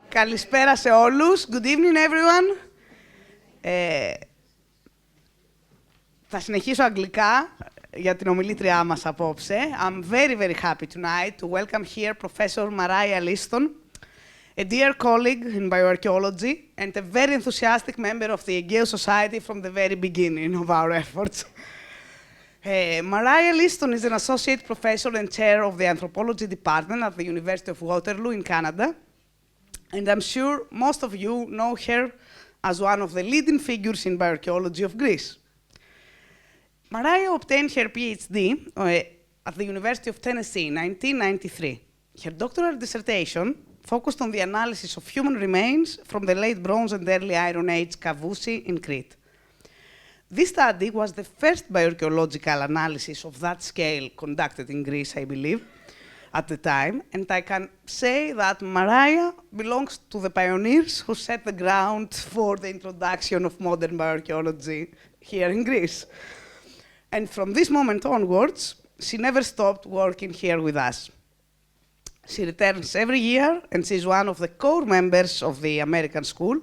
Καλησπέρα σε όλους. Good evening, everyone. Θα συνεχίσω αγγλικά για την ομιλήτριά μας απόψε. I'm very, very happy tonight to welcome here Professor Maria Liston, a dear colleague in bioarchaeology and a very enthusiastic member of the Aegean Society from the very beginning of our efforts. Maria Liston is an associate professor and chair of the anthropology department at the University of Waterloo in Canada. And I'm sure most of you know her as one of the leading figures in bioarchaeology of Greece. Maria obtained her PhD at the University of Tennessee in 1993. Her doctoral dissertation focused on the analysis of human remains from the late Bronze and early Iron Age Kavousi in Crete. This study was the first bioarchaeological analysis of that scale conducted in Greece, I believe, at the time, and I can say that Maria belongs to the pioneers who set the ground for the introduction of modern bioarchaeology here in Greece. And from this moment onwards, she never stopped working here with us. She returns every year, and she is one of the core members of the American School,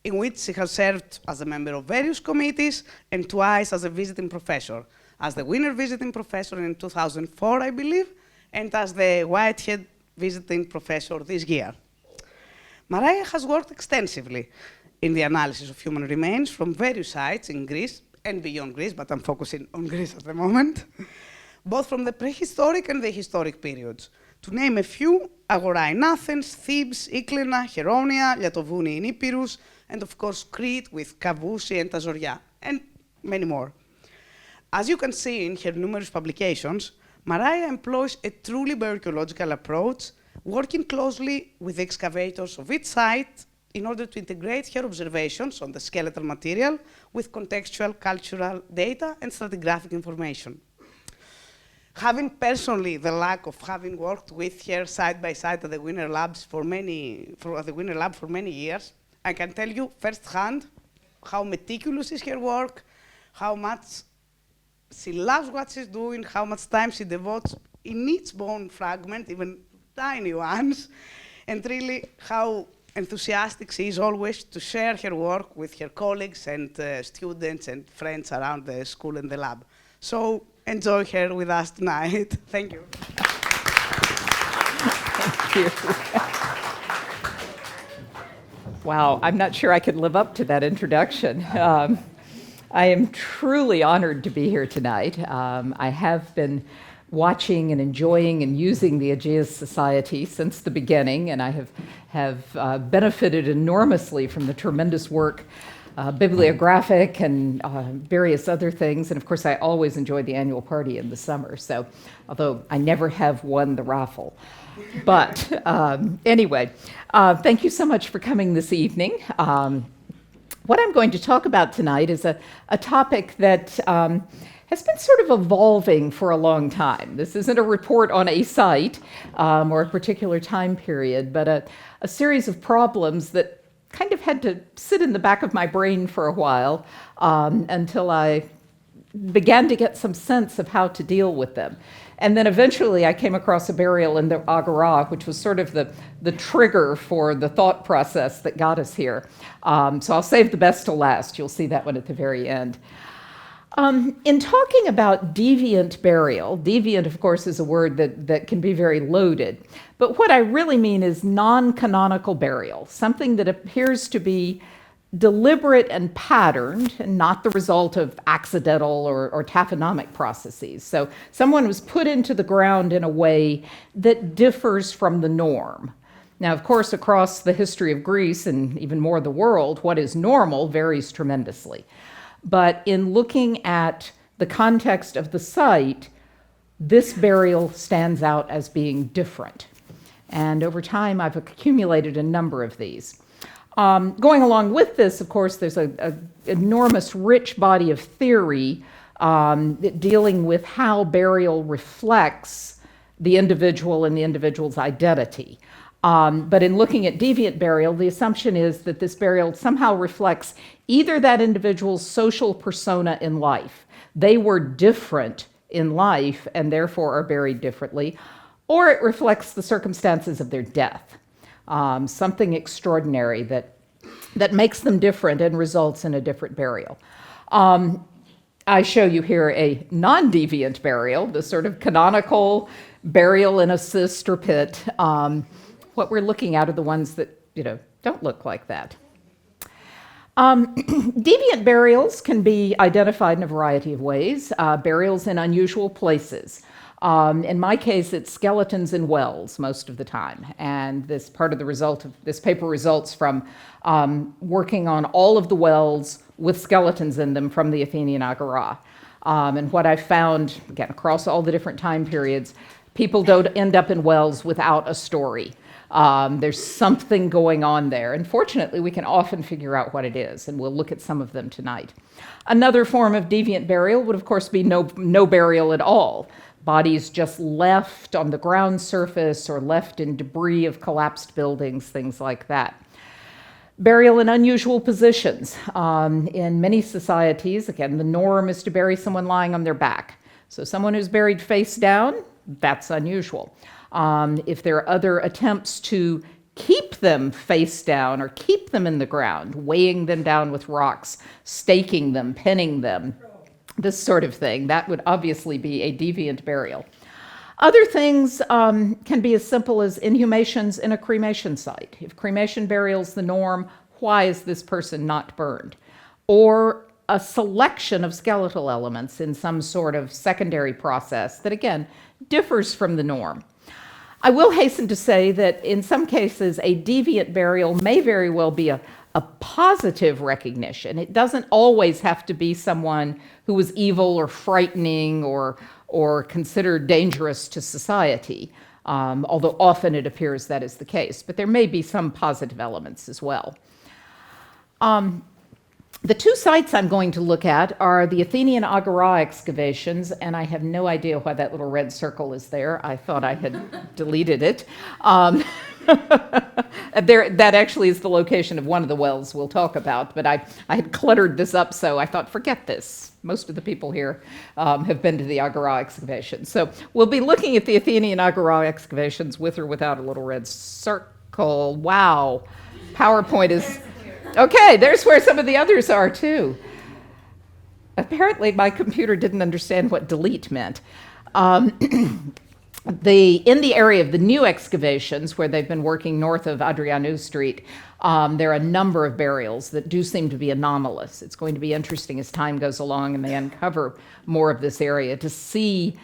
in which she has served as a member of various committees and twice as a visiting professor, as the winner visiting professor in 2004, I believe, and as the Whitehead visiting professor this year. Maria has worked extensively in the analysis of human remains from various sites in Greece and beyond Greece, but I'm focusing on Greece at the moment, both from the prehistoric and the historic periods. To name a few, Agora in Athens, Thebes, Eklena, Heronia, Liatovouni in Epirus, and of course Crete with Kavousi and Azoria, and many more. As you can see in her numerous publications, Maria employs a truly bioarchaeological approach, working closely with the excavators of each site in order to integrate her observations on the skeletal material with contextual, cultural data and stratigraphic information. Having personally the luck of having worked with her side by side at the Winner Lab for many years, I can tell you firsthand how meticulous is her work, how much she loves what she's doing, how much time she devotes in each bone fragment, even tiny ones, and really how enthusiastic she is always to share her work with her colleagues and students and friends around the school and the lab. So enjoy her with us tonight. Thank you. Thank you. Wow, I'm not sure I could live up to that introduction. I am truly honored to be here tonight. I have been watching and enjoying and using the Aegean Society since the beginning, and I have benefited enormously from the tremendous work, bibliographic and various other things. And of course, I always enjoy the annual party in the summer, so although I never have won the raffle. But anyway, thank you so much for coming this evening. What I'm going to talk about tonight is a topic that has been sort of evolving for a long time. This isn't a report on a site or a particular time period, but a series of problems that kind of had to sit in the back of my brain for a while until I began to get some sense of how to deal with them. And then eventually I came across a burial in the Agora, which was sort of the trigger for the thought process that got us here. So I'll save the best till last. You'll see that one at the very end. In talking about deviant burial, deviant, of course, is a word that can be very loaded. But what I really mean is non-canonical burial, something that appears to be deliberate and patterned, and not the result of accidental or taphonomic processes. So someone was put into the ground in a way that differs from the norm. Now, of course, across the history of Greece and even more the world, what is normal varies tremendously. But in looking at the context of the site, this burial stands out as being different. And over time, I've accumulated a number of these. Going along with this, of course, there's an enormous rich body of theory dealing with how burial reflects the individual and the individual's identity. But in looking at deviant burial, the assumption is that this burial somehow reflects either that individual's social persona in life. They were different in life and therefore are buried differently, or it reflects the circumstances of their death. something extraordinary that makes them different and results in a different burial. I show you here a non-deviant burial, the sort of canonical burial in a cyst or pit. What we're looking at are the ones that, don't look like that. Deviant burials can be identified in a variety of ways. Burials in unusual places. In my case, it's skeletons in wells most of the time. And this part of the result of this paper results from working on all of the wells with skeletons in them from the Athenian Agora. And what I found, again, across all the different time periods, people don't end up in wells without a story. There's something going on there. And fortunately, we can often figure out what it is, and we'll look at some of them tonight. Another form of deviant burial would, of course, be no burial at all. Bodies just left on the ground surface or left in debris of collapsed buildings, things like that. Burial in unusual positions. In many societies, again, the norm is to bury someone lying on their back. So someone who's buried face down, that's unusual. If there are other attempts to keep them face down or keep them in the ground, weighing them down with rocks, staking them, pinning them, this sort of thing, that would obviously be a deviant burial. Other things can be as simple as inhumations in a cremation site. If cremation burial's the norm, why is this person not burned? Or a selection of skeletal elements in some sort of secondary process that, again, differs from the norm. I will hasten to say that in some cases, a deviant burial may very well be a positive recognition. It doesn't always have to be someone who was evil or frightening or considered dangerous to society, although often it appears that is the case. But there may be some positive elements as well. The two sites I'm going to look at are the Athenian Agora excavations, and I have no idea why that little red circle is there. I thought I had deleted it. That actually is the location of one of the wells we'll talk about, but I had cluttered this up, so I thought, forget this. Most of the people here have been to the Agora excavations. So we'll be looking at the Athenian Agora excavations with or without a little red circle. Wow. PowerPoint is... Okay, there's where some of the others are, too. Apparently, my computer didn't understand what delete meant. In the area of the new excavations, where they've been working north of Adrianou Street, there are a number of burials that do seem to be anomalous. It's going to be interesting as time goes along and they uncover more of this area to see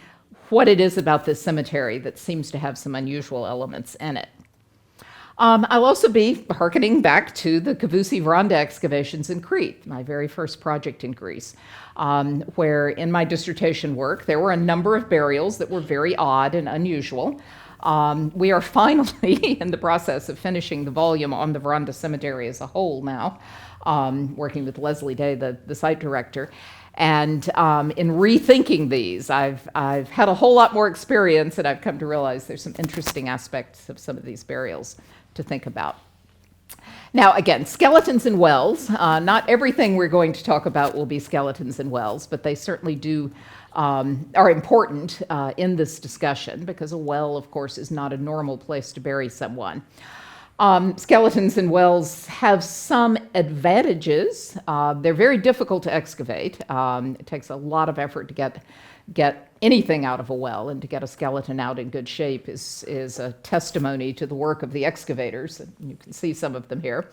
what it is about this cemetery that seems to have some unusual elements in it. I'll also be hearkening back to the Kavousi-Vranda excavations in Crete, my very first project in Greece, where in my dissertation work there were a number of burials that were very odd and unusual. We are finally in the process of finishing the volume on the Vranda Cemetery as a whole now, working with Leslie Day, the site director. And in rethinking these, I've had a whole lot more experience, and I've come to realize there's some interesting aspects of some of these burials to think about. Now, again, skeletons in wells. Not everything we're going to talk about will be skeletons in wells, but they certainly are important in this discussion, because a well, of course, is not a normal place to bury someone. Skeletons in wells have some advantages. They're very difficult to excavate. It takes a lot of effort to get anything out of a well, and to get a skeleton out in good shape is a testimony to the work of the excavators. You can see some of them here.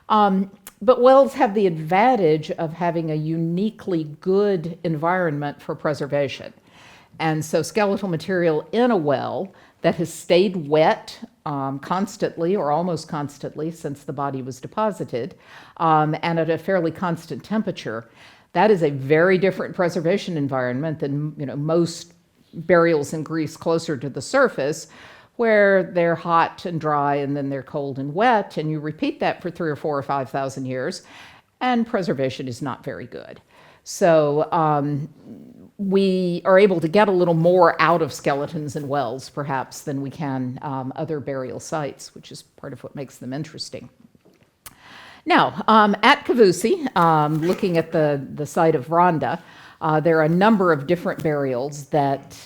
But wells have the advantage of having a uniquely good environment for preservation. And so skeletal material in a well that has stayed wet constantly or almost constantly since the body was deposited, and at a fairly constant temperature, that is a very different preservation environment than most burials in Greece closer to the surface, where they're hot and dry and then they're cold and wet, and you repeat that for 3,000 or 4,000 or 5,000 years, and preservation is not very good. So we are able to get a little more out of skeletons and wells, perhaps, than we can other burial sites, which is part of what makes them interesting. Now, at Kavousi, looking at the site of Vranda, there are a number of different burials that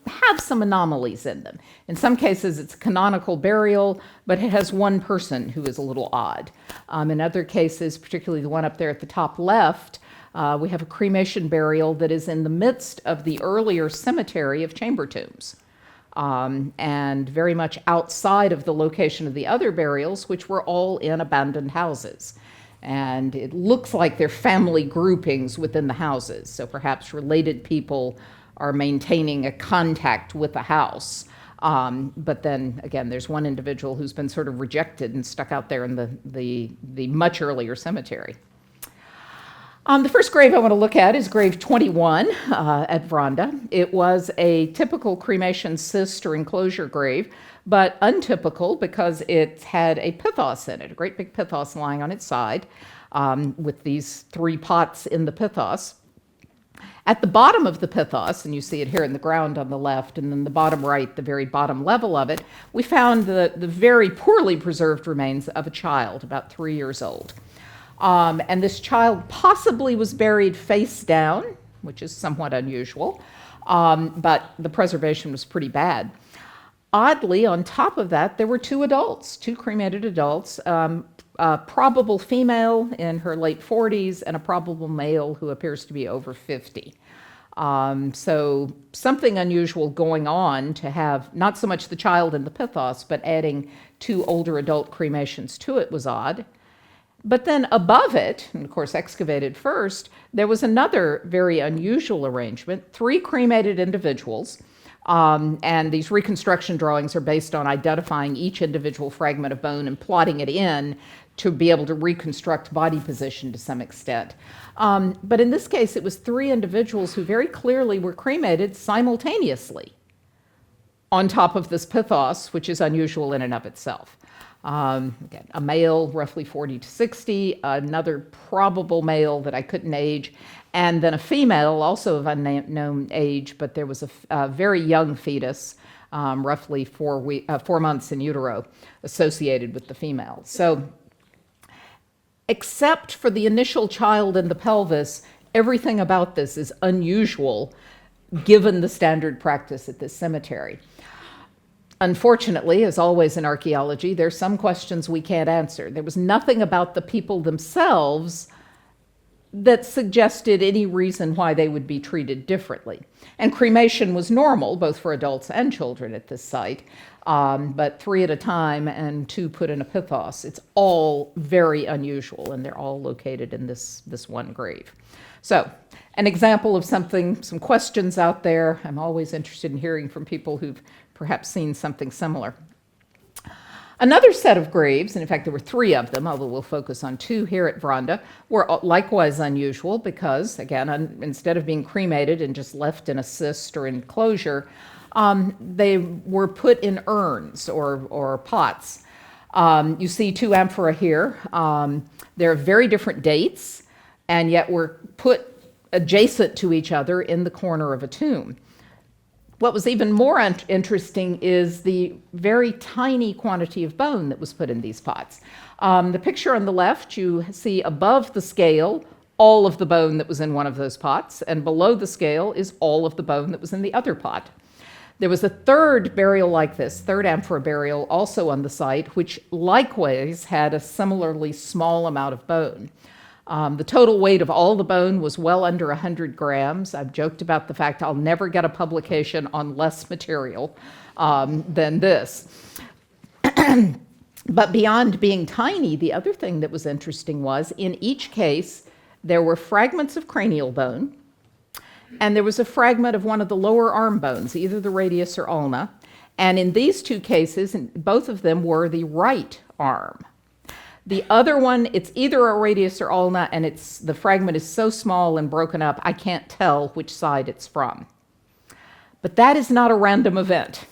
have some anomalies in them. In some cases, it's a canonical burial, but it has one person who is a little odd. In other cases, particularly the one up there at the top left, we have a cremation burial that is in the midst of the earlier cemetery of chamber tombs, and very much outside of the location of the other burials, which were all in abandoned houses. And it looks like they're family groupings within the houses, so perhaps related people are maintaining a contact with the house. But then, again, there's one individual who's been sort of rejected and stuck out there in the much earlier cemetery. The first grave I want to look at is grave 21 at Vranda. It was a typical cremation cyst or enclosure grave, but untypical because it had a pithos in it, a great big pithos lying on its side, with these 3 pots in the pithos. At the bottom of the pithos, and you see it here in the ground on the left, and then the bottom right, the very bottom level of it, we found the very poorly preserved remains of a child, about 3 years old. And this child possibly was buried face down, which is somewhat unusual, but the preservation was pretty bad. Oddly, on top of that, there were 2 adults, 2 cremated adults, a probable female in her late 40s and a probable male who appears to be over 50. So something unusual going on to have not so much the child in the pithos, but adding 2 older adult cremations to it was odd. But then above it, and of course excavated first, there was another very unusual arrangement, 3 cremated individuals. And these reconstruction drawings are based on identifying each individual fragment of bone and plotting it in to be able to reconstruct body position to some extent. But in this case, it was 3 individuals who very clearly were cremated simultaneously on top of this pithos, which is unusual in and of itself. Again, a male, roughly 40 to 60, another probable male that I couldn't age, and then a female, also of unknown age, but there was a very young fetus, roughly 4 months in utero, associated with the female. So, except for the initial child in the pelvis, everything about this is unusual, given the standard practice at this cemetery. Unfortunately, as always in archaeology, there's some questions we can't answer. There was nothing about the people themselves that suggested any reason why they would be treated differently. And cremation was normal, both for adults and children at this site, but 3 at a time and 2 put in a pithos. It's all very unusual, and they're all located in this one grave. So, an example of some questions out there. I'm always interested in hearing from people who've perhaps seen something similar. Another set of graves, and in fact there were 3 of them, although we'll focus on 2 here at Vranda, were likewise unusual because, again, instead of being cremated and just left in a cyst or enclosure, they were put in urns or pots. You see 2 amphora here. They're very different dates, and yet were put adjacent to each other in the corner of a tomb. What was even more interesting is the very tiny quantity of bone that was put in these pots. The picture on the left, you see above the scale all of the bone that was in one of those pots, and below the scale is all of the bone that was in the other pot. There was a 3rd burial like this, 3rd amphora burial, also on the site, which likewise had a similarly small amount of bone. The total weight of all the bone was well under 100 grams. I've joked about the fact I'll never get a publication on less material than this. But beyond being tiny, the other thing that was interesting was, in each case, there were fragments of cranial bone, and there was a fragment of one of the lower arm bones, either the radius or ulna. And in these 2 cases, both of them were the right arm. The other one, it's either a radius or ulna, and the fragment is so small and broken up, I can't tell which side it's from. But that is not a random event.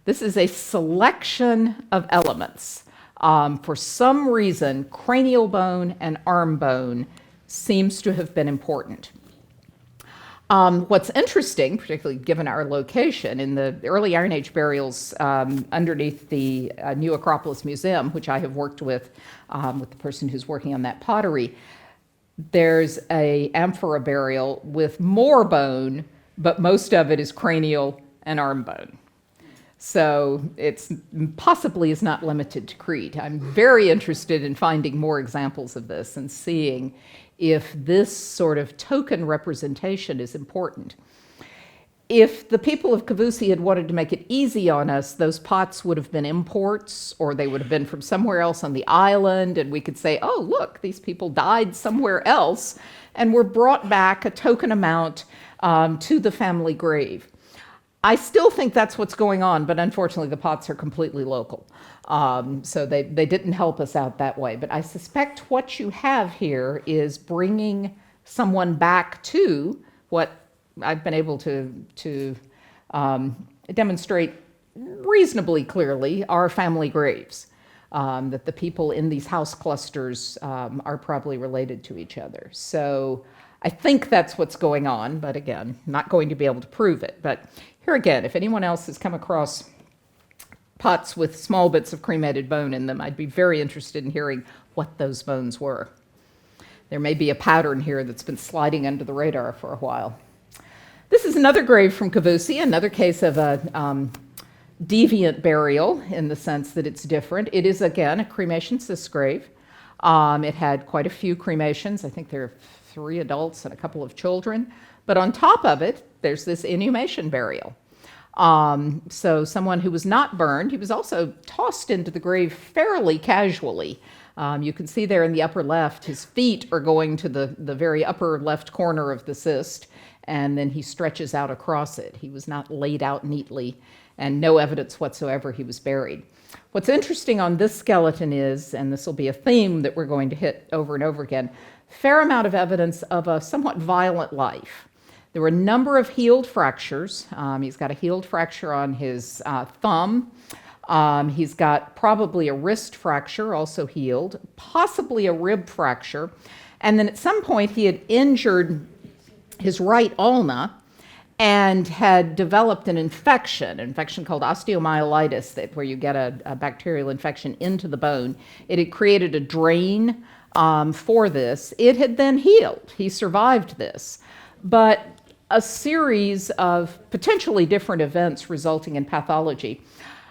This is a selection of elements. For some reason, cranial bone and arm bone seems to have been important. What's interesting, particularly given our location, in the early Iron Age burials underneath the New Acropolis Museum, which I have worked with the person who's working on that pottery, there's a amphora burial with more bone, but most of it is cranial and arm bone. So it's possibly is not limited to Crete. I'm very interested in finding more examples of this and seeing if this sort of token representation is important. If the people of Cavusi had wanted to make it easy on us, those pots would have been imports, or they would have been from somewhere else on the island, and we could say, oh, look, these people died somewhere else, and were brought back a token amount to the family grave. I still think that's what's going on, but unfortunately the pots are completely local. So they didn't help us out that way. But I suspect what you have here is bringing someone back to what I've been able to demonstrate reasonably clearly are family graves, that the people in these house clusters are probably related to each other. So I think that's what's going on, but again, not going to be able to prove it. But here again, if anyone else has come across pots with small bits of cremated bone in them, I'd be very interested in hearing what those bones were. There may be a pattern here that's been sliding under the radar for a while. This is another grave from Cavusi, another case of a deviant burial in the sense that it's different. It is, again, a cremation cis grave. It had quite a few cremations. I think there are 3 adults and a couple of children. But on top of it, there's this inhumation burial. So someone who was not burned, he was also tossed into the grave fairly casually. You can see there in the upper left, his feet are going to the very upper left corner of the cyst, and then he stretches out across it. He was not laid out neatly, and no evidence whatsoever he was buried. What's interesting on this skeleton is, and this will be a theme that we're going to hit over and over again, fair amount of evidence of a somewhat violent life. There were a number of healed fractures. He's got a healed fracture on his thumb. He's got probably a wrist fracture, also healed, possibly a rib fracture. And then at some point he had injured his right ulna and had developed an infection called osteomyelitis, where you get a bacterial infection into the bone. It had created a drain for this. It had then healed. He survived this. But a series of potentially different events resulting in pathology.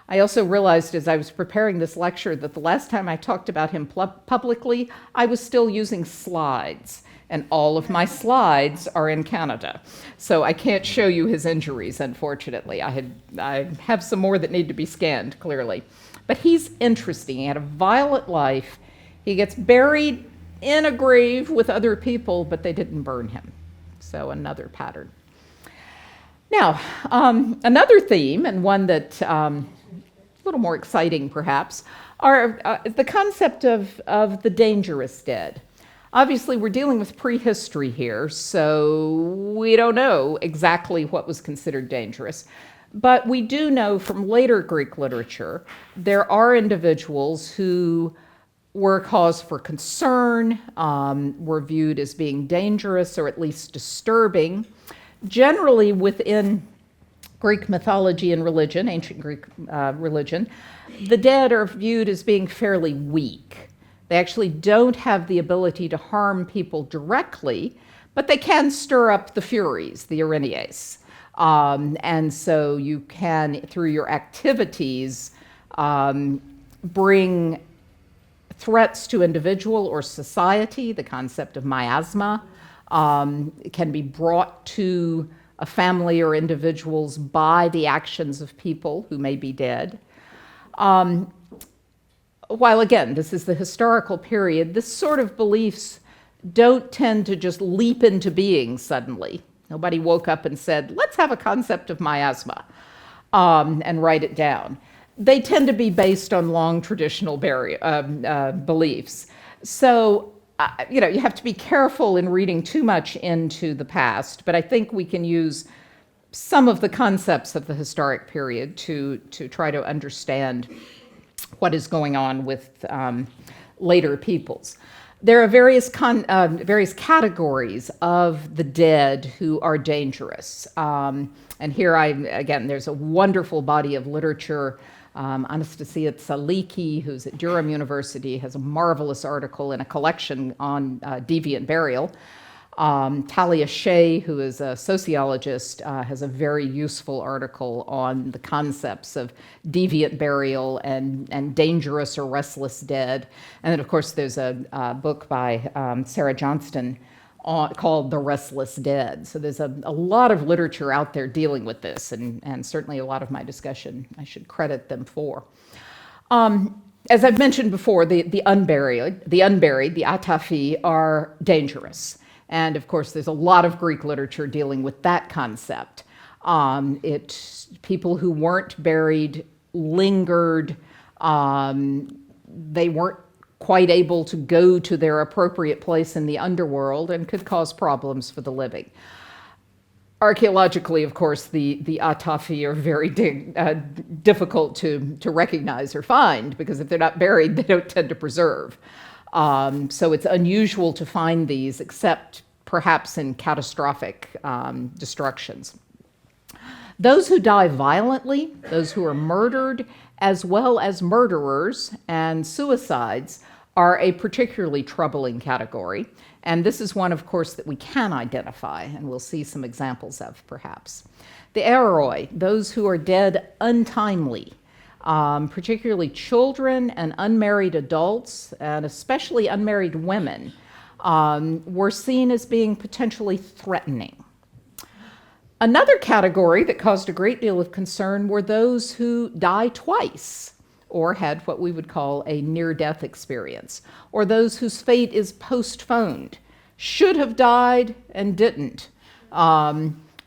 I also realized as I was preparing this lecture that the last time I talked about him publicly, I was still using slides, and all of my slides are in Canada. So I can't show you his injuries, unfortunately. I have some more that need to be scanned, clearly. But he's interesting. He had a violent life. He gets buried in a grave with other people, but they didn't burn him. So another pattern. Now, another theme, and one that a little more exciting perhaps, are the concept of the dangerous dead. Obviously, we're dealing with prehistory here, so we don't know exactly what was considered dangerous. But we do know from later Greek literature, there are individuals who were a cause for concern, were viewed as being dangerous or at least disturbing. Generally within Greek mythology and religion, ancient Greek religion, the dead are viewed as being fairly weak. They actually don't have the ability to harm people directly, but they can stir up the Furies, the Erinyes. And so you can, through your activities, bring threats to individual or society. The concept of miasma can be brought to a family or individuals by the actions of people who may be dead. While again, this is the historical period, this sort of beliefs don't tend to just leap into being suddenly. Nobody woke up and said, let's have a concept of miasma and write it down. They tend to be based on long traditional beliefs. So, you have to be careful in reading too much into the past, but I think we can use some of the concepts of the historic period to try to understand what is going on with later peoples. There are various categories of the dead who are dangerous. And here again, there's a wonderful body of literature. Anastasia Tsaliki, who's at Durham University, has a marvelous article in a collection on deviant burial. Talia Shea, who is a sociologist, has a very useful article on the concepts of deviant burial and dangerous or restless dead. And then, of course, there's a book by Sarah Johnston called The Restless Dead. So there's a lot of literature out there dealing with this, and certainly a lot of my discussion I should credit them for. As I've mentioned before, the unburied, the atafi, are dangerous. And of course, there's a lot of Greek literature dealing with that concept. People who weren't buried lingered. They weren't quite able to go to their appropriate place in the underworld and could cause problems for the living. Archaeologically, of course, the atafi are very difficult to recognize or find, because if they're not buried, they don't tend to preserve. So it's unusual to find these, except perhaps in catastrophic destructions. Those who die violently, those who are murdered, as well as murderers and suicides, are a particularly troubling category. And this is one, of course, that we can identify, and we'll see some examples of, perhaps. The eroi, those who are dead untimely, particularly children and unmarried adults, and especially unmarried women, were seen as being potentially threatening. Another category that caused a great deal of concern were those who die twice, or had what we would call a near-death experience, or those whose fate is postponed, should have died and didn't.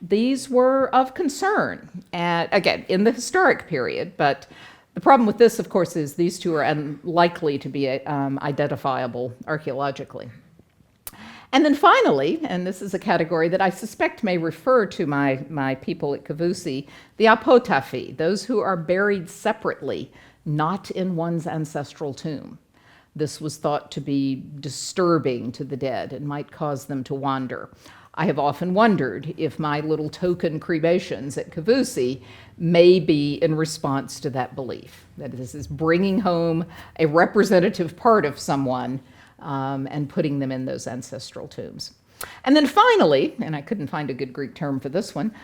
These were of concern, and again, in the historic period, but the problem with this, of course, is these two are unlikely to be identifiable archaeologically. And then finally, and this is a category that I suspect may refer to my people at Kavusi, the apotafi, those who are buried separately, not in one's ancestral tomb. This was thought to be disturbing to the dead and might cause them to wander. I have often wondered if my little token cremations at Kavusi may be in response to that belief, that this is bringing home a representative part of someone and putting them in those ancestral tombs. And then finally, and I couldn't find a good Greek term for this one,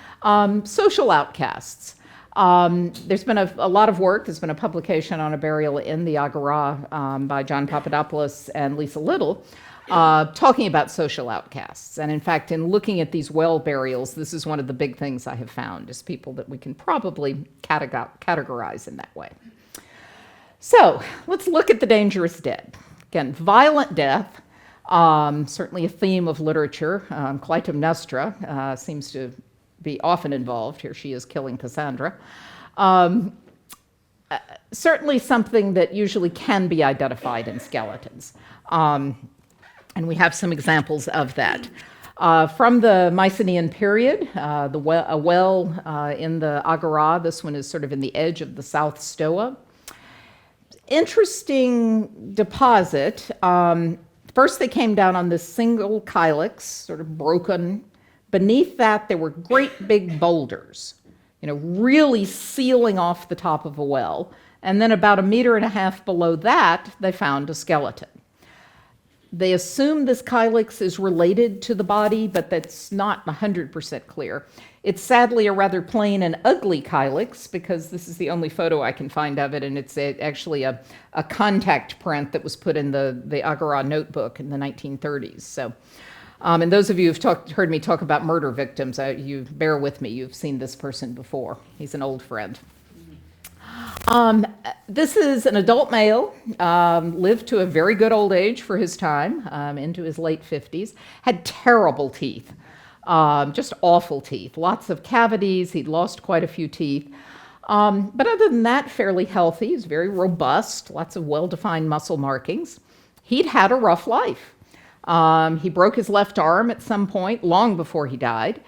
social outcasts. There's been a lot of work. There's been a publication on a burial in the Agora by John Papadopoulos and Lisa Little, talking about social outcasts. And in fact, in looking at these well burials, this is one of the big things I have found, is people that we can probably categorize in that way. So let's look at the dangerous dead. Again, violent death, certainly a theme of literature. Clytemnestra seems to be often involved. Here she is killing Cassandra. Certainly something that usually can be identified in skeletons. And we have some examples of that. From the Mycenaean period, a well in the Agora, this one is sort of in the edge of the South Stoa. Interesting deposit. First they came down on this single calyx, sort of broken. Beneath that, there were great big boulders, really sealing off the top of a well. And then about 1.5 meters below that, they found a skeleton. They assume this calyx is related to the body, but that's not 100% clear. It's sadly a rather plain and ugly calyx, because this is the only photo I can find of it, and it's actually a contact print that was put in the Agora notebook in the 1930s. So, and those of you who've heard me talk about murder victims, you bear with me, you've seen this person before. He's an old friend. This is an adult male, lived to a very good old age for his time, into his late 50s, had terrible teeth, just awful teeth, lots of cavities, he'd lost quite a few teeth. But other than that, fairly healthy, he's very robust, lots of well-defined muscle markings. He'd had a rough life. He broke his left arm at some point, long before he died.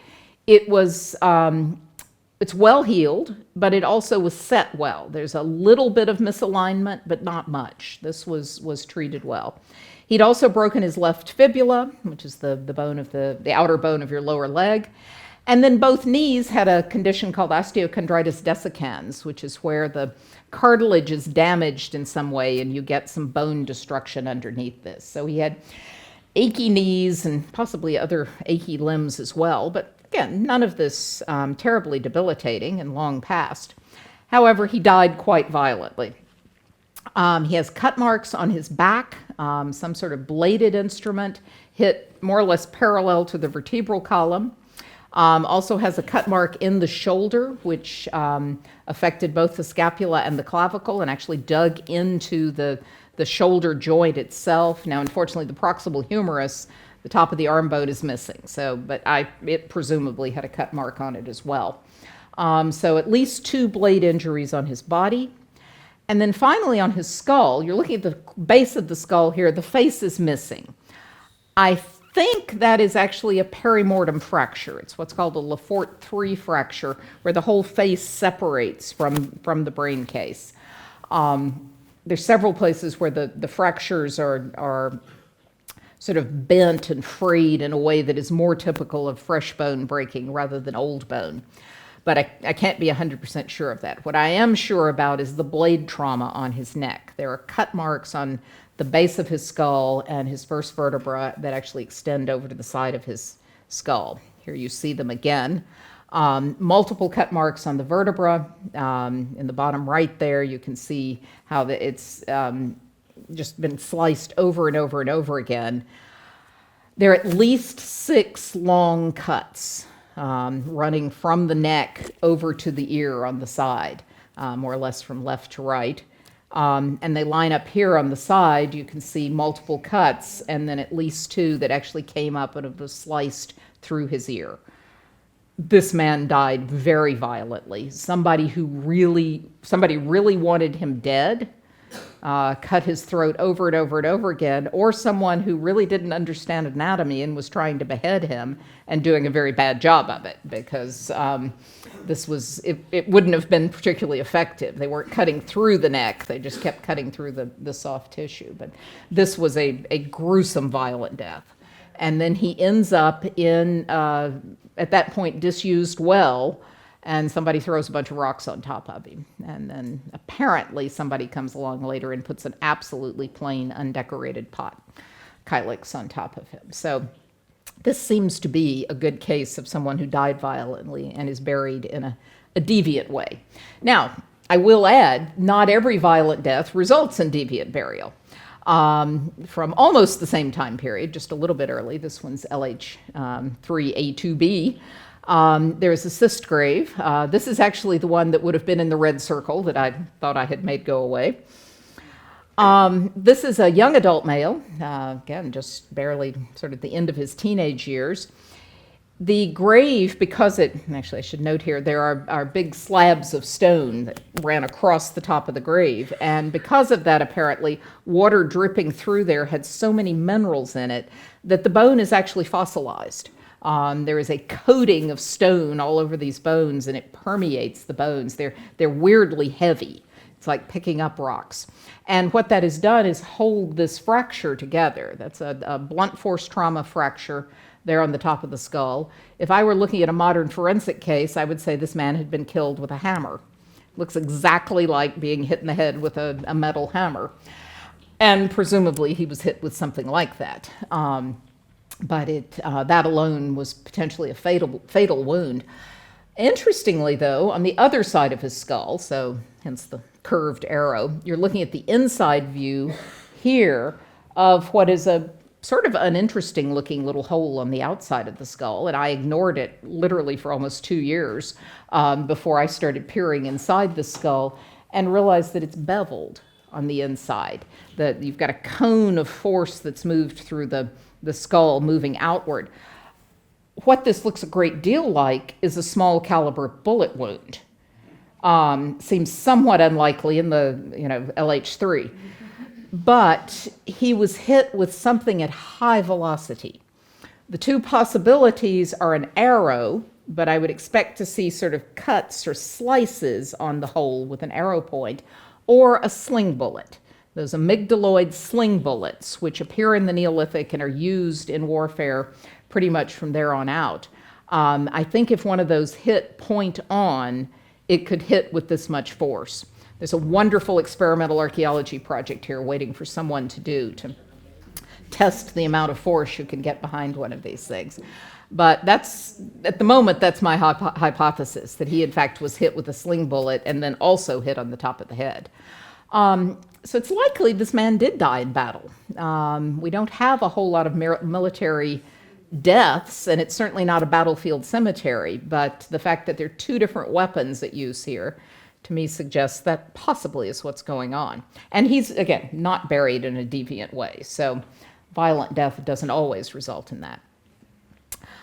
It's well healed, but it also was set well. There's a little bit of misalignment, but not much. This was treated well. He'd also broken his left fibula, which is the bone of the outer bone of your lower leg. And then both knees had a condition called osteochondritis dissecans, which is where the cartilage is damaged in some way and you get some bone destruction underneath this. So he had achy knees and possibly other achy limbs as well, but again, none of this terribly debilitating and long past. However, he died quite violently. He has cut marks on his back, some sort of bladed instrument hit more or less parallel to the vertebral column. Also has a cut mark in the shoulder, which affected both the scapula and the clavicle and actually dug into the shoulder joint itself. Now, unfortunately, the proximal humerus, the top of the arm bone, is missing. So, but it presumably had a cut mark on it as well. So at least 2 blade injuries on his body. And then finally on his skull, you're looking at the base of the skull here, the face is missing. I think that is actually a perimortem fracture. It's what's called a Lefort 3 fracture, where the whole face separates from the brain case. There's several places where the fractures are sort of bent and frayed in a way that is more typical of fresh bone breaking rather than old bone. But I can't be 100% sure of that. What I am sure about is the blade trauma on his neck. There are cut marks on the base of his skull and his first vertebra that actually extend over to the side of his skull. Here you see them again. Multiple cut marks on the vertebra. In the bottom right there, you can see how it's just been sliced over and over and over again. There are at least 6 long cuts running from the neck over to the ear on the side, more or less from left to right. And they line up here on the side. You can see multiple cuts, and then at least 2 that actually came up and was sliced through his ear. This man died very violently. Somebody really wanted him dead, cut his throat over and over and over again, or someone who really didn't understand anatomy and was trying to behead him and doing a very bad job of it, because it wouldn't have been particularly effective. They weren't cutting through the neck, they just kept cutting through the soft tissue. But this was a gruesome, violent death. And then he ends up in, at that point, disused well, and somebody throws a bunch of rocks on top of him. And then apparently somebody comes along later and puts an absolutely plain, undecorated pot, kylix, on top of him. So this seems to be a good case of someone who died violently and is buried in a deviant way. Now, I will add, not every violent death results in deviant burial. From almost the same time period, just a little bit early, this one's LH3A2B, there's a cyst grave. This is actually the one that would have been in the red circle that I thought I had made go away. This is a young adult male, again, just barely sort of the end of his teenage years. The grave, because actually I should note here, there are big slabs of stone that ran across the top of the grave. And because of that, apparently, water dripping through there had so many minerals in it that the bone is actually fossilized. There is a coating of stone all over these bones, and it permeates the bones. They're weirdly heavy. It's like picking up rocks. And what that has done is hold this fracture together. That's a blunt force trauma fracture there on the top of the skull. If I were looking at a modern forensic case, I would say this man had been killed with a hammer. Looks exactly like being hit in the head with a metal hammer. And presumably he was hit with something like that. But that alone was potentially a fatal wound. Interestingly, though, on the other side of his skull, so hence the curved arrow, you're looking at the inside view here of what is a sort of uninteresting looking little hole on the outside of the skull, and I ignored it literally for almost 2 years before I started peering inside the skull and realized that it's beveled on the inside, that you've got a cone of force that's moved through the skull moving outward. What this looks a great deal like is a small caliber bullet wound. Seems somewhat unlikely in the LH3. But he was hit with something at high velocity. The 2 possibilities are an arrow, but I would expect to see sort of cuts or slices on the hole with an arrow point, or a sling bullet. Those amygdaloid sling bullets, which appear in the Neolithic and are used in warfare pretty much from there on out. I think if one of those hit point on, it could hit with this much force. There's a wonderful experimental archaeology project here waiting for someone to test the amount of force you can get behind one of these things. But that's, at the moment, that's my hypothesis, that he in fact was hit with a sling bullet and then also hit on the top of the head. So it's likely this man did die in battle. We don't have a whole lot of military deaths, and it's certainly not a battlefield cemetery, but the fact that there are two different weapons at use here, to me, suggests that possibly is what's going on. And he's, again, not buried in a deviant way, so violent death doesn't always result in that.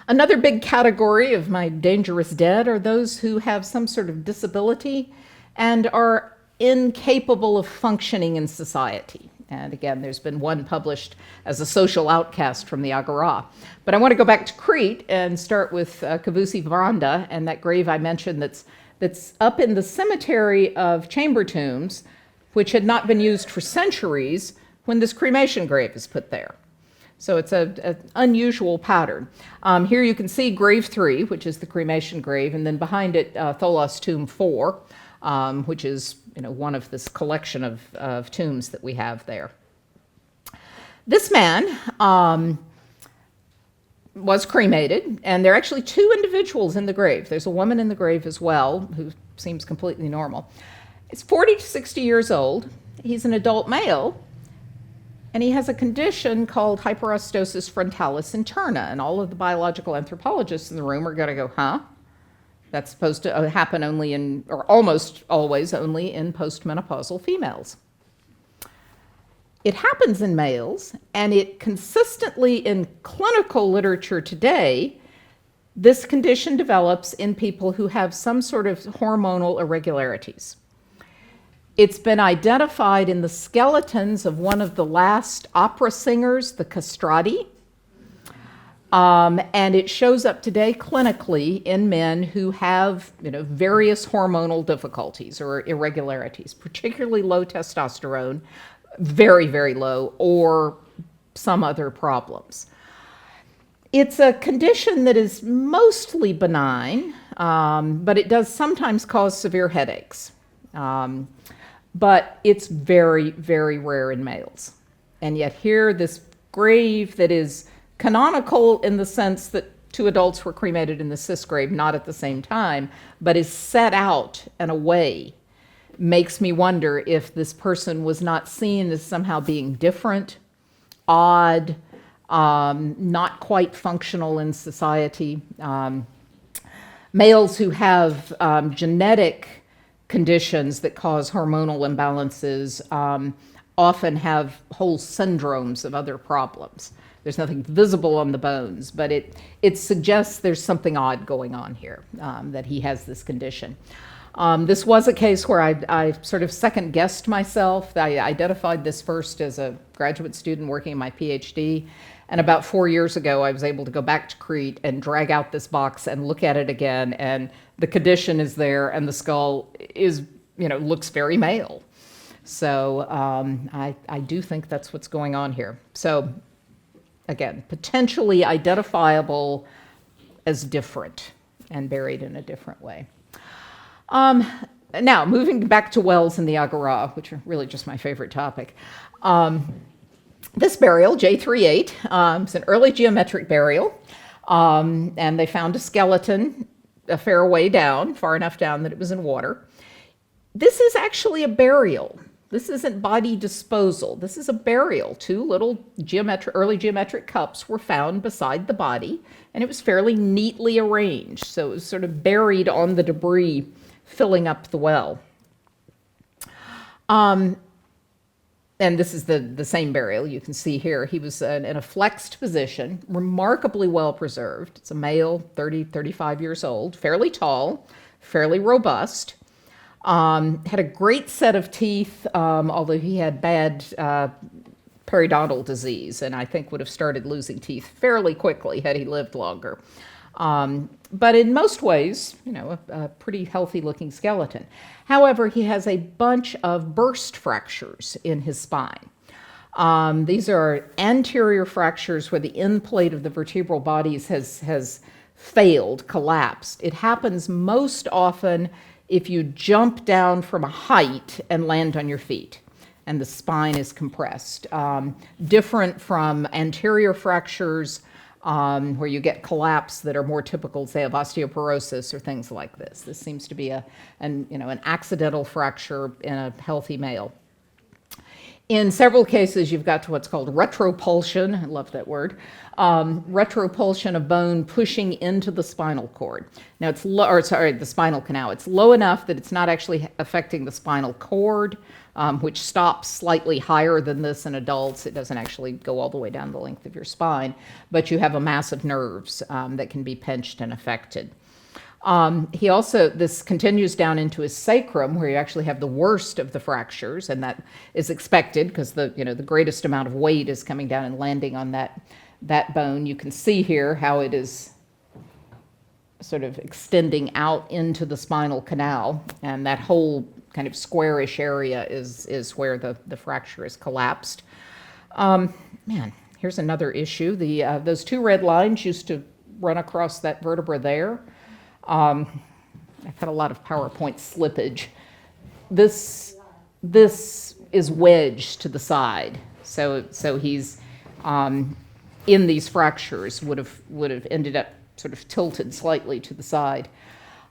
Another big category of my dangerous dead are those who have some sort of disability and are incapable of functioning in society. And again, there's been one published as a social outcast from the Agora. But I want to go back to Crete and start with Kavousi Varanda and that grave I mentioned that's up in the cemetery of chamber tombs, which had not been used for centuries when this cremation grave is put there. So it's an unusual pattern. Here you can see grave 3, which is the cremation grave, and then behind it, Tholos tomb 4, which is one of this collection of tombs that we have there. This man was cremated, and there are actually 2 individuals in the grave. There's a woman in the grave as well, who seems completely normal. He's 40 to 60 years old. He's an adult male, and he has a condition called hyperostosis frontalis interna, and all of the biological anthropologists in the room are going to go, huh? That's supposed to happen only in, or almost always only in postmenopausal females. It happens in males, and it consistently in clinical literature today, this condition develops in people who have some sort of hormonal irregularities. It's been identified in the skeletons of one of the last opera singers, the castrati, and it shows up today clinically in men who have various hormonal difficulties or irregularities, particularly low testosterone, very, very low, or some other problems. It's a condition that is mostly benign, but it does sometimes cause severe headaches. But it's very, very rare in males. And yet here, this grave that is canonical in the sense that 2 adults were cremated in the cis grave, not at the same time, but is set out and away, makes me wonder if this person was not seen as somehow being different, odd, not quite functional in society. Males who have genetic conditions that cause hormonal imbalances often have whole syndromes of other problems. There's nothing visible on the bones, but it suggests there's something odd going on here, that he has this condition. This was a case where I sort of second-guessed myself. I identified this first as a graduate student working in my PhD, and about 4 years ago, I was able to go back to Crete and drag out this box and look at it again, and the condition is there, and the skull is, looks very male. So I do think that's what's going on here. So again, potentially identifiable as different and buried in a different way. Now, moving back to wells in the Agora, which are really just my favorite topic. This burial, J38, is an early geometric burial, and they found a skeleton a fair way down, far enough down that it was in water. This is actually a burial. This isn't body disposal. This is a burial. 2 little early geometric cups were found beside the body, and it was fairly neatly arranged. So it was sort of buried on the debris, filling up the well. And this is the same burial you can see here. He was in a flexed position, remarkably well preserved. It's a male, 30, 35 years old, fairly tall, fairly robust. Had a great set of teeth, although he had bad periodontal disease, and I think would have started losing teeth fairly quickly had he lived longer. But in most ways, a pretty healthy-looking skeleton. However, he has a bunch of burst fractures in his spine. These are anterior fractures where the end plate of the vertebral bodies has failed, collapsed. It happens most often if you jump down from a height and land on your feet. and the spine is compressed. Different from anterior fractures, where you get collapse that are more typical, say, of osteoporosis or things like this. This seems to be an accidental fracture in a healthy male. In several cases, you've got to what's called retropulsion. I love that word. Retropulsion of bone pushing into the spinal cord. Now it's the spinal canal. It's low enough that it's not actually affecting the spinal cord, which stops slightly higher than this in adults. It doesn't actually go all the way down the length of your spine, but you have a mass of nerves that can be pinched and affected. This continues down into his sacrum, where you actually have the worst of the fractures, and that is expected because the greatest amount of weight is coming down and landing on that bone. You can see here how it is sort of extending out into the spinal canal, and that whole kind of squarish area is where the fracture is collapsed. Here's another issue. Those two red lines used to run across that vertebra there. I've had a lot of PowerPoint slippage. This is wedged to the side, so he's in these fractures would have ended up sort of tilted slightly to the side.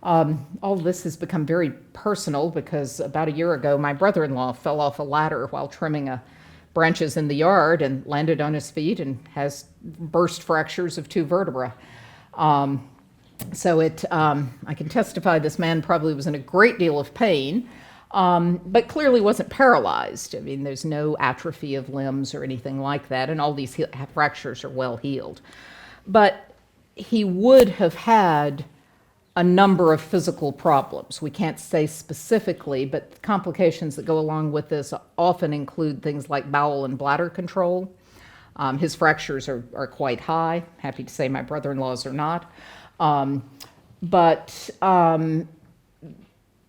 All this has become very personal because about a year ago, my brother-in-law fell off a ladder while trimming branches in the yard and landed on his feet and has burst fractures of two vertebrae. I can testify this man probably was in a great deal of pain, but clearly wasn't paralyzed. I mean, there's no atrophy of limbs or anything like that, and all these fractures are well healed. But he would have had a number of physical problems. We can't say specifically, but complications that go along with this often include things like bowel and bladder control. His fractures are quite high. Happy to say my brother-in-law's are not.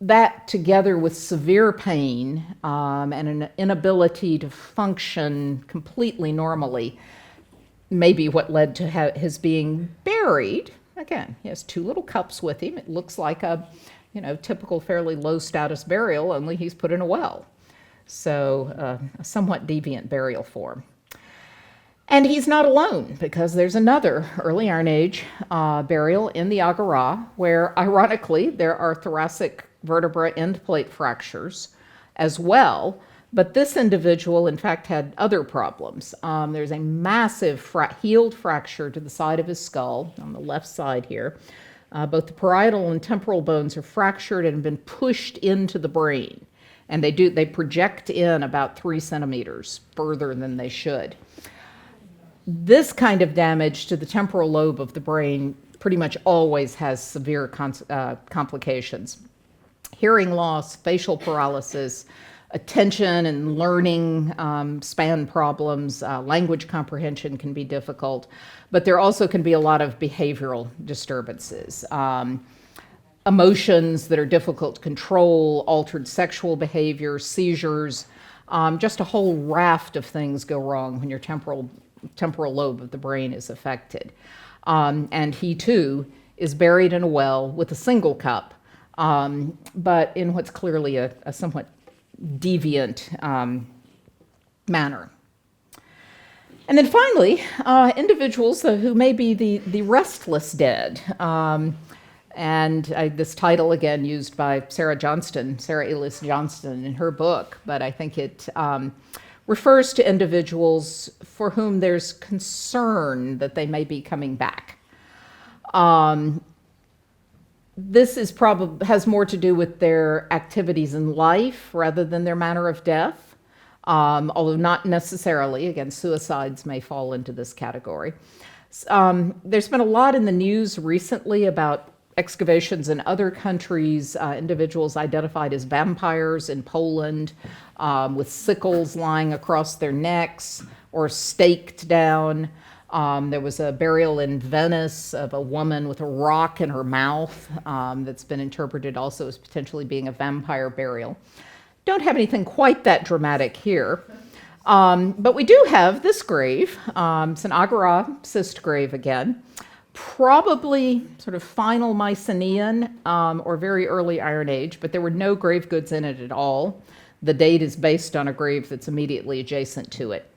That together with severe pain and an inability to function completely normally may be what led to his being buried. Again, he has two little cups with him. It looks like a typical fairly low status burial, only he's put in a well. So a somewhat deviant burial form. And he's not alone, because there's another early Iron Age burial in the Agora where, ironically, there are thoracic vertebra end plate fractures as well. But this individual, in fact, had other problems. There's a massive healed fracture to the side of his skull on the left side here. Both the parietal and temporal bones are fractured and have been pushed into the brain. And they project in about 3 centimeters further than they should. This kind of damage to the temporal lobe of the brain pretty much always has severe complications. Hearing loss, facial paralysis, attention and learning span problems, language comprehension can be difficult, but there also can be a lot of behavioral disturbances. Emotions that are difficult to control, altered sexual behavior, seizures, just a whole raft of things go wrong when your temporal lobe of the brain is affected. And he too is buried in a well with a single cup, but in what's clearly a somewhat deviant manner. And then finally, individuals who may be the restless dead. This title, again, used by Sarah Elias Johnston in her book, but I think it refers to individuals for whom there's concern that they may be coming back. This has more to do with their activities in life rather than their manner of death, although not necessarily. Again, suicides may fall into this category. There's been a lot in the news recently about excavations in other countries, individuals identified as vampires in Poland, with sickles lying across their necks or staked down. There was a burial in Venice of a woman with a rock in her mouth that's been interpreted also as potentially being a vampire burial. Don't have anything quite that dramatic here. But we do have this grave. It's an Agora cyst grave again. Probably sort of final Mycenaean or very early Iron Age, but there were no grave goods in it at all. the date is based on a grave that's immediately adjacent to it.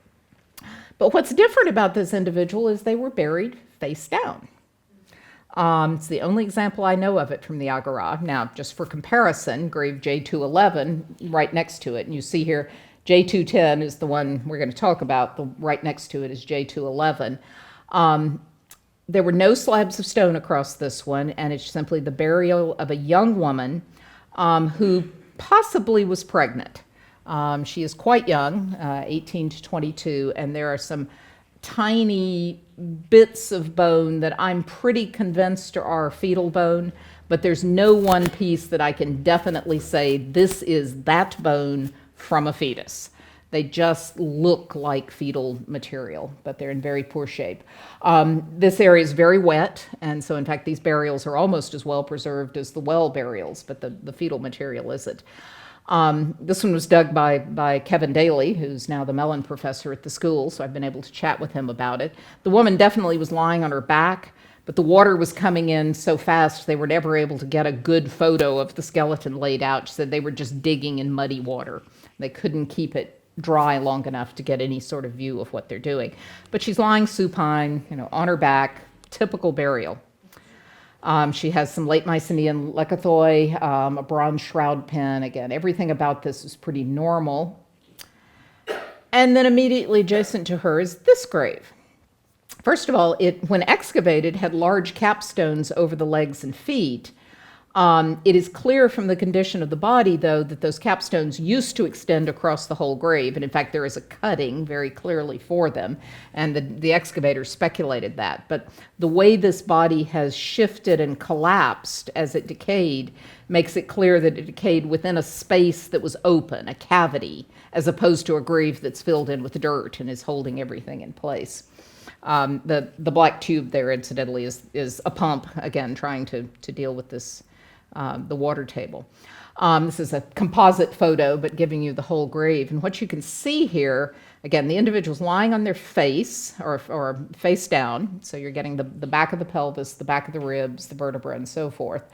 But what's different about this individual is they were buried face down. It's the only example I know of it from the Agora. Now, just for comparison, grave J211 right next to it, and you see here J210 is the one we're going to talk about. The right next to it is J211. There were no slabs of stone across this one, and it's simply the burial of a young woman who possibly was pregnant. She is quite young, 18 to 22, and there are some tiny bits of bone that I'm pretty convinced are fetal bone, but there's no one piece that I can definitely say this is that bone from a fetus. They just look like fetal material, but they're in very poor shape. This area is very wet, and so in fact these burials are almost as well preserved as the well burials, but the fetal material isn't. This one was dug by Kevin Daly, who's now the Mellon professor at the school, so I've been able to chat with him about it. The woman definitely was lying on her back, but the water was coming in so fast they were never able to get a good photo of the skeleton laid out. She said they were just digging in muddy water. They couldn't keep it dry long enough to get any sort of view of what they're doing. But she's lying supine, on her back, typical burial. She has some late Mycenaean lekythoi, a bronze shroud pin. Again, everything about this is pretty normal. And then immediately adjacent to her is this grave. First of all, it, when excavated, had large capstones over the legs and feet. It is clear from the condition of the body, though, that those capstones used to extend across the whole grave. And in fact, there is a cutting very clearly for them. And the excavators speculated that. But the way this body has shifted and collapsed as it decayed makes it clear that it decayed within a space that was open, a cavity, as opposed to a grave that's filled in with dirt and is holding everything in place. The black tube there, incidentally, is a pump, again, trying to deal with this, the water table. This is a composite photo, but giving you the whole grave. And what you can see here, again, the individual's lying on their face, or face down, so you're getting the back of the pelvis, the back of the ribs, the vertebra, and so forth.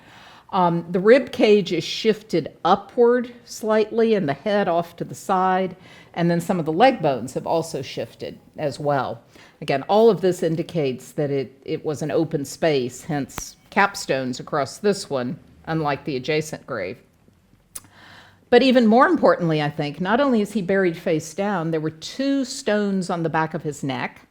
The rib cage is shifted upward slightly, and the head off to the side, and then some of the leg bones have also shifted as well. Again, all of this indicates that it was an open space, hence capstones across this one, unlike the adjacent grave. But even more importantly, I think, not only is he buried face down, there were 2 stones on the back of his neck,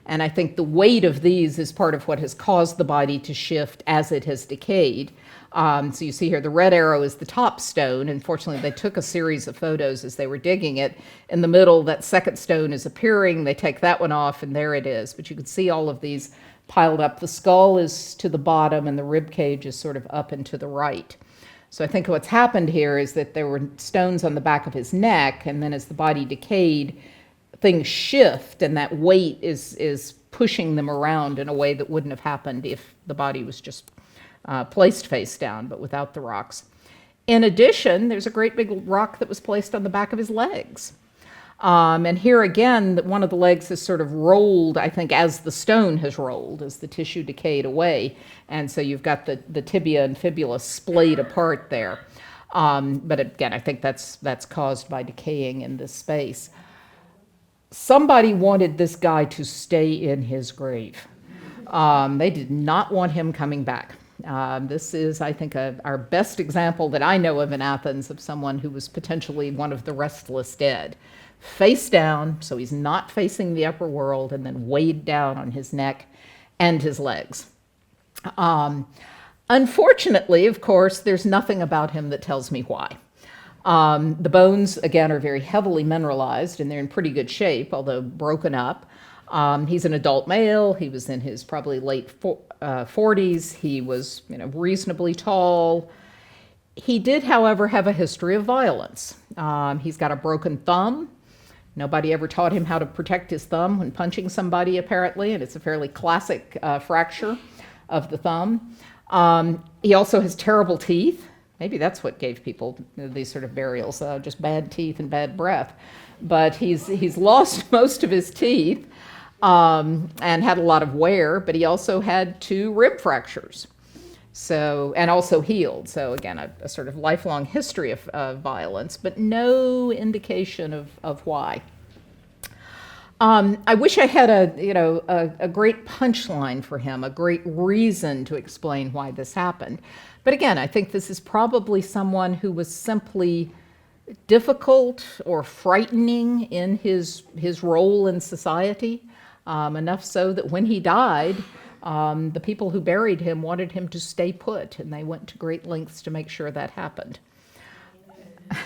and I think the weight of these is part of what has caused the body to shift as it has decayed. So you see here the red arrow is the top stone. Unfortunately, they took a series of photos as they were digging it. In the middle, that second stone is appearing. They take that one off, and there it is. But you can see all of these piled up. The skull is to the bottom, and the rib cage is sort of up and to the right. So I think what's happened here is that there were stones on the back of his neck, and then as the body decayed, things shift, and that weight is pushing them around in a way that wouldn't have happened if the body was just placed face down, but without the rocks. In addition, there's a great big rock that was placed on the back of his legs. And here again, one of the legs is sort of rolled, I think, as the stone has rolled, as the tissue decayed away. And so you've got the tibia and fibula splayed apart there. But again, I think that's caused by decaying in this space. Somebody wanted this guy to stay in his grave. They did not want him coming back. This is, I think, our best example that I know of in Athens of someone who was potentially one of the restless dead. Face down, so he's not facing the upper world, and then weighed down on his neck and his legs. Unfortunately, of course, there's nothing about him that tells me why. The bones, again, are very heavily mineralized, and they're in pretty good shape, although broken up. He's an adult male. He was in his probably late 40s. He was, reasonably tall. He did, however, have a history of violence. He's got a broken thumb. Nobody ever taught him how to protect his thumb when punching somebody, apparently, and it's a fairly classic fracture of the thumb. He also has terrible teeth. Maybe that's what gave people these sort of burials, just bad teeth and bad breath. But he's lost most of his teeth and had a lot of wear, but he also had 2 rib fractures. So, and also healed. So again, a sort of lifelong history of violence, but no indication of why. I wish I had a great punchline for him, a great reason to explain why this happened. But again, I think this is probably someone who was simply difficult or frightening in his role in society, enough so that when he died, the people who buried him wanted him to stay put, and they went to great lengths to make sure that happened.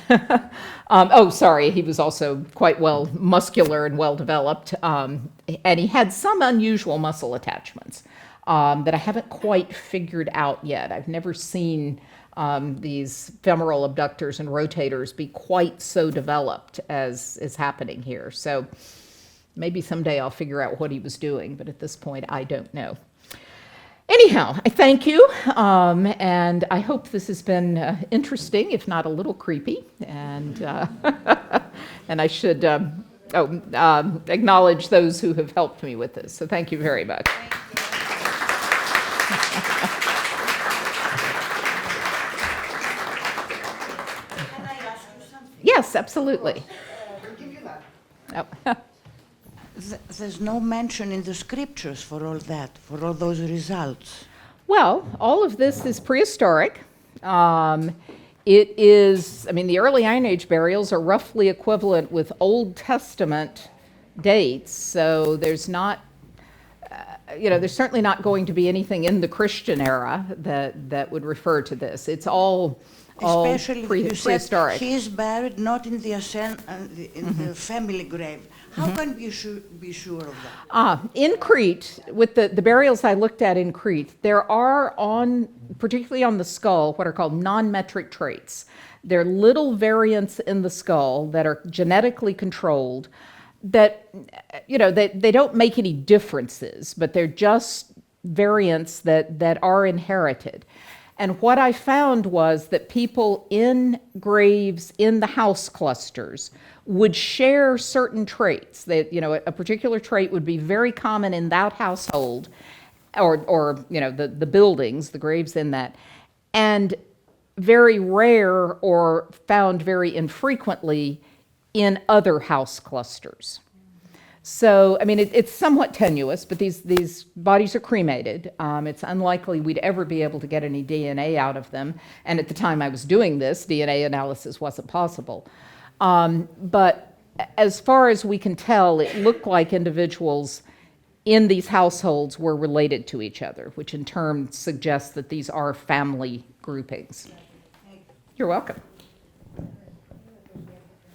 He was also quite well muscular and well developed, and he had some unusual muscle attachments that I haven't quite figured out yet. I've never seen these femoral abductors and rotators be quite so developed as is happening here. So maybe someday I'll figure out what he was doing, but at this point I don't know. Anyhow, I thank you, and I hope this has been interesting, if not a little creepy, and and I should acknowledge those who have helped me with this. So thank you very much. Can I ask you something? Yes, absolutely. I'll give you that. Oh. There's no mention in the scriptures for all that, for all those results. Well, all of this is prehistoric. It is, the early Iron Age burials are roughly equivalent with Old Testament dates, so there's not, there's certainly not going to be anything in the Christian era that would refer to this. It's all Especially prehistoric. He is buried not in the the family grave. How can we be sure of that? In Crete, with the burials I looked at in Crete, there are particularly on the skull, what are called non-metric traits. They're little variants in the skull that are genetically controlled that, they don't make any differences, but they're just variants that are inherited. And what I found was that people in graves in the house clusters would share certain traits. That, a particular trait would be very common in that household, or the buildings, the graves in that, and very rare or found very infrequently in other house clusters. So, it's somewhat tenuous, but these bodies are cremated. It's unlikely we'd ever be able to get any DNA out of them. And at the time I was doing this, DNA analysis wasn't possible. But as far as we can tell, it looked like individuals in these households were related to each other, which in turn suggests that these are family groupings. You're welcome.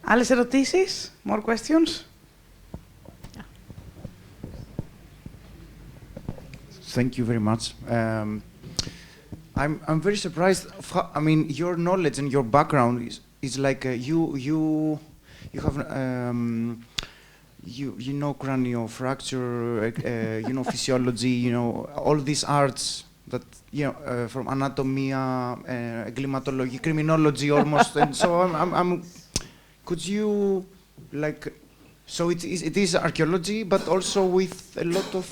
Άλλες ερωτήσεις? More questions? Thank you very much. I'm very surprised. Your knowledge and your background is like you have you know craniofracture, physiology, all these arts that from anatomia, εγκληματολογία, criminology almost, and so I'm. Could you so it is archaeology, but also with a lot of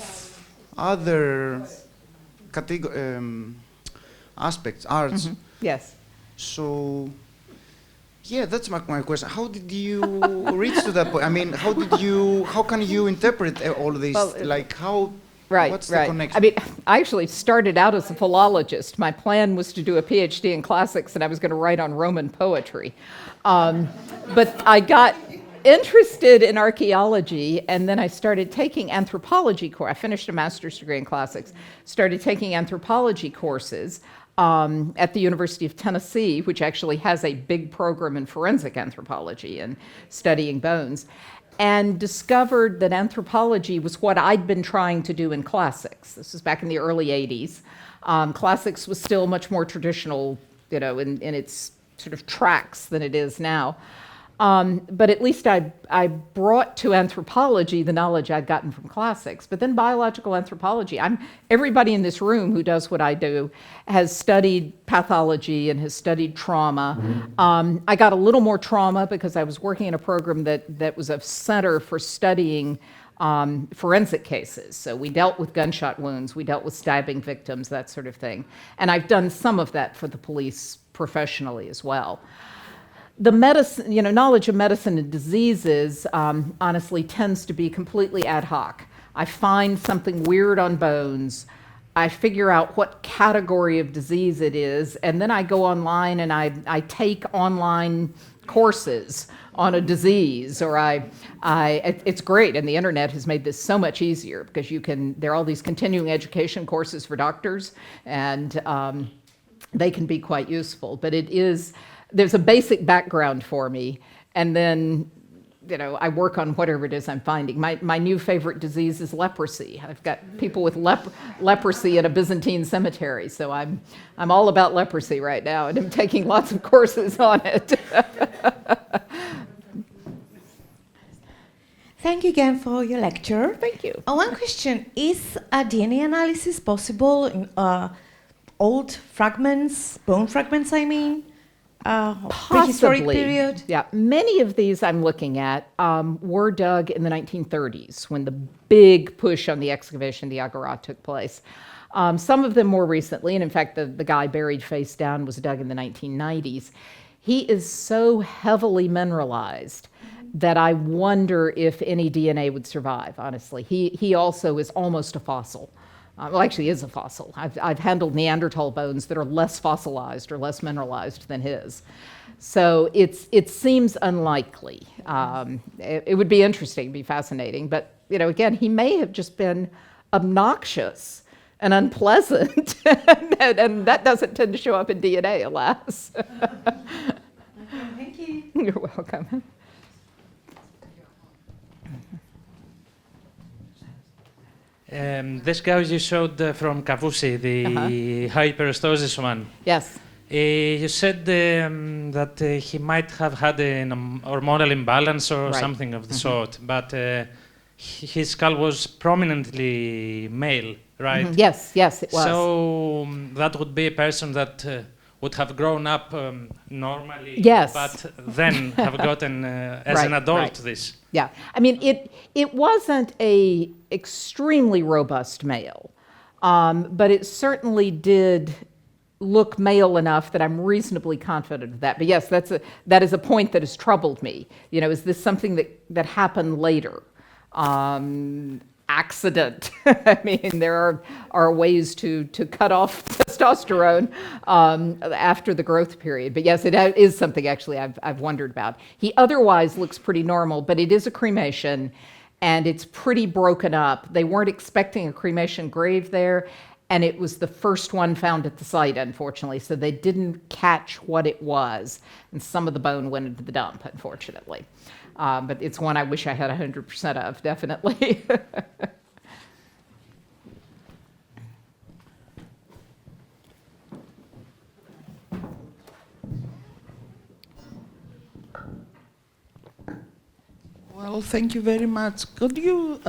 other aspects, arts. Mm-hmm. Yes. So, that's my question. How did you reach to that point? How can you interpret all this? What's the connection? I actually started out as a philologist. My plan was to do a PhD in classics, and I was going to write on Roman poetry. But I got interested in archaeology, and then I started taking anthropology courses. I finished a master's degree in classics, started taking anthropology courses at the University of Tennessee, which actually has a big program in forensic anthropology and studying bones, and discovered that anthropology was what I'd been trying to do in classics. This was back in the early 80s. Classics was still much more traditional, in its sort of tracks than it is now. But at least I brought to anthropology the knowledge I'd gotten from classics. But then biological anthropology, everybody in this room who does what I do has studied pathology and has studied trauma. I got a little more trauma because I was working in a program that was a center for studying forensic cases. So we dealt with gunshot wounds, we dealt with stabbing victims, that sort of thing. And I've done some of that for the police professionally as well. The medicine, knowledge of medicine and diseases, honestly, tends to be completely ad hoc. I find something weird on bones, I figure out what category of disease it is, and then I go online and I take online courses on a disease, or it's great, and the internet has made this so much easier because there are all these continuing education courses for doctors, and they can be quite useful. But there's a basic background for me, and then I work on whatever it is I'm finding. My new favorite disease is leprosy. I've got people with leprosy in a Byzantine cemetery, so I'm all about leprosy right now, and I'm taking lots of courses on it. Thank you again for your lecture. Thank you. One question, is a DNA analysis possible in old fragments, bone fragments, I mean? Prehistoric period? Yeah, many of these I'm looking at were dug in the 1930s when the big push on the excavation, the Agora, took place. Some of them more recently, and in fact the guy buried face down was dug in the 1990s. He is so heavily mineralized that I wonder if any DNA would survive, honestly. He also is almost a fossil. Well, actually is a fossil. I've handled Neanderthal bones that are less fossilized or less mineralized than his. So it seems unlikely. It would be interesting, be fascinating, but again, he may have just been obnoxious and unpleasant, and that doesn't tend to show up in DNA, alas. Thank you. You're welcome. This guy you showed from Kavusi, the hyperostosis one. Yes. You said that he might have had an hormonal imbalance or something of the sort, but his skull was prominently male, right? Yes, it was. So that would be a person that would have grown up normally, yes, but then have gotten as an adult this. Yeah, I mean, it wasn't a extremely robust male, but it certainly did look male enough that I'm reasonably confident of that. But yes, that is a point that has troubled me. Is this something that happened later? Accident. I mean, there are ways to cut off testosterone after the growth period. But yes, it is something actually I've wondered about. He otherwise looks pretty normal, but it is a cremation, and it's pretty broken up. They weren't expecting a cremation grave there, and it was the first one found at the site, unfortunately, so they didn't catch what it was, and some of the bone went into the dump, unfortunately. But it's one I wish I had 100% of, definitely. Well, thank you very much. Could you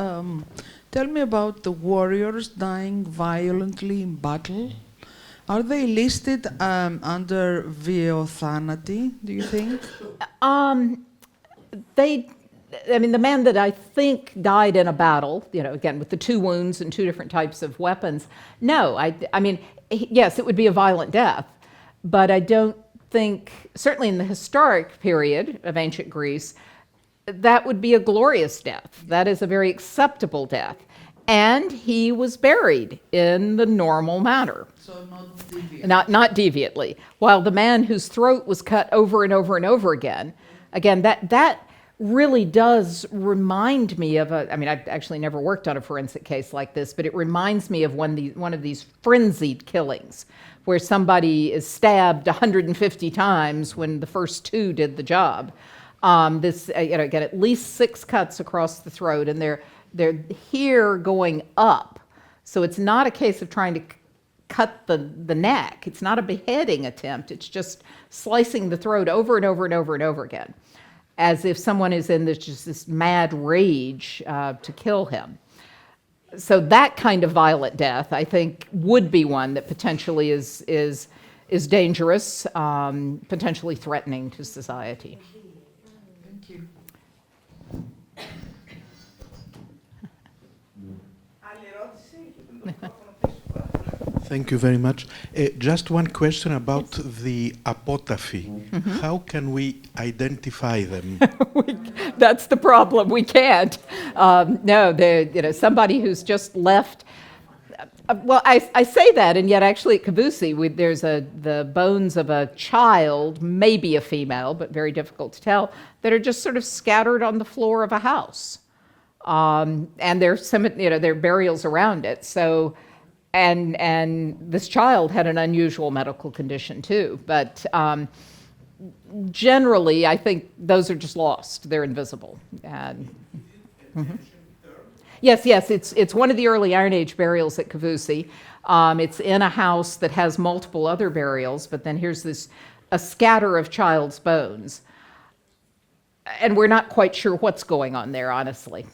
tell me about the warriors dying violently in battle? Are they listed under Viothanati, do you think? The man that I think died in a battle, again, with the 2 wounds and 2 different types of weapons, no, I mean, yes, it would be a violent death, but I don't think, certainly in the historic period of ancient Greece, that would be a glorious death. That is a very acceptable death. And he was buried in the normal manner. So not deviant. Not deviantly. While the man whose throat was cut over and over and over again, that really does remind me of I've actually never worked on a forensic case like this, but it reminds me of one of these frenzied killings where somebody is stabbed 150 times when the first 2 did the job. Again, at least 6 cuts across the throat, and they're here going up. So it's not a case of trying to cut the neck. It's not a beheading attempt. It's just slicing the throat over and over and over and over again, as if someone is in this mad rage to kill him. So that kind of violent death, I think, would be one that potentially is dangerous, potentially threatening to society. Thank you. Thank you very much. Just one question about the apotaphy. How can we identify them? That's the problem. We can't. No, somebody who's just left. Well, I say that, and yet actually at Kavusi, there's the bones of a child, maybe a female, but very difficult to tell, that are just sort of scattered on the floor of a house, and there's there are burials around it. So. And this child had an unusual medical condition too, but generally, I think those are just lost. They're invisible. And, Yes, it's one of the early Iron Age burials at Kavusi. It's in a house that has multiple other burials, but then here's a scatter of child's bones. And we're not quite sure what's going on there, honestly.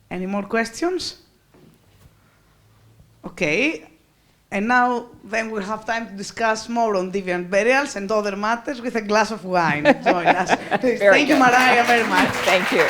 Any more questions? Okay. And now then we'll have time to discuss more on deviant burials and other matters with a glass of wine. Join us. Thank you, Mariah, very much. Thank you.